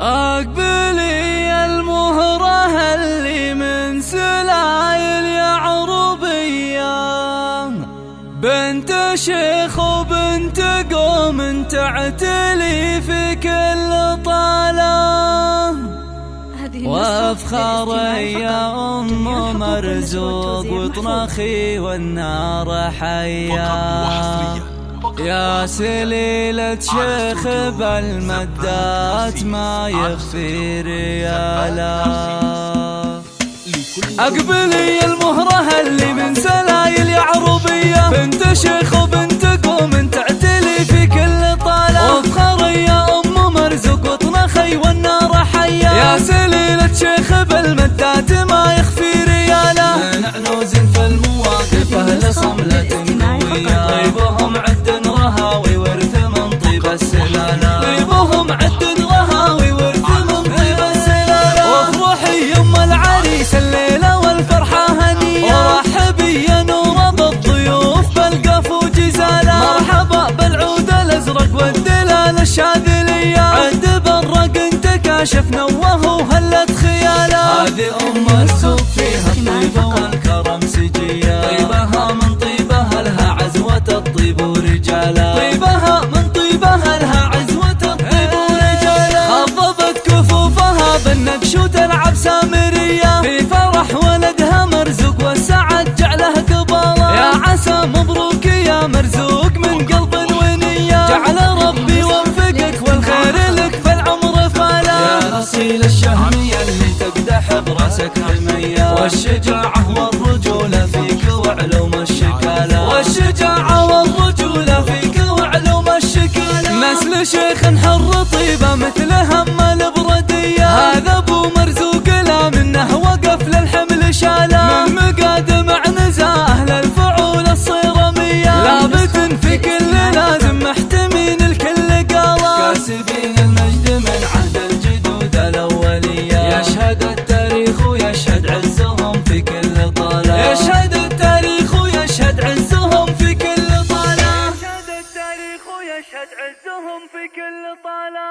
أقبلي المهرة اللي من سلايل يعربية، بنت شيخ وبنت قوم تعتلي في كل طالة، وافخر يا أم مرزوق وطنخي والنار حيا، يا سليلة شيخ بالمدات ما يخفي ريالا. أقبلي المهرة اللي من سلايل يعربية، بنت شيخ وبنت قوم تعتلي في كل طالة، وافخر يا أم مرزوق وطنخي والنار حيا، يا سليلة شيخ بالمدات ما يخفي ريالا. من عنوز في المواقف أهل صملة قوية، طيبهم عد رهاوي ورث من طيب السلالة، طيبهم عد رهاوي ورث من طيب السلالة. وافرحي يم العريس الليلة والفرحة هنية، ورحبي يا نور بالضيوف بالقف وجزالة، مرحبا بالعود الازرق والدلال الشاذلية، عد برق انت كاشف نوه وهلت خياله. هذه ام السوق فيها الطيبة والكرم سجية، طيبها من طيبها لها عزوة الطيب ورجاله، طيبها من طيبها لها عزوة الطيب ورجاله. خضبت كفوفها بالنقش وتلعب سامرية، في فرح ولدها مرزوق والسعد جعله قباله، يا عسى مبروك يا مرزوق من قلب ونية، جعل ربي يوفقك والخير لك في العمر فالا. يا اصيل الشهمية اللي تقدح براسك حمية، والشجاعة والرجولة فيك وعلوم الشكالة، والشجاعة والرجولة فيك وعلوم الشكالة. نسل شيخ حر طيبة مثل هم البردية، هذا ابو مرزوق لا منه وقف للحمل شاله، من مقادم عنزاه للفعول الصيرمية، لابت في كل لازم محتمين الكل قاله، كاسبين المجد من عهد الجدود الأولية، يشهد التاريخ ويشهد عزهم في كل طالة، يشهد التاريخ ويشهد عزهم في كل طالة، يشهد التاريخ ويشهد عزهم في كل طالة.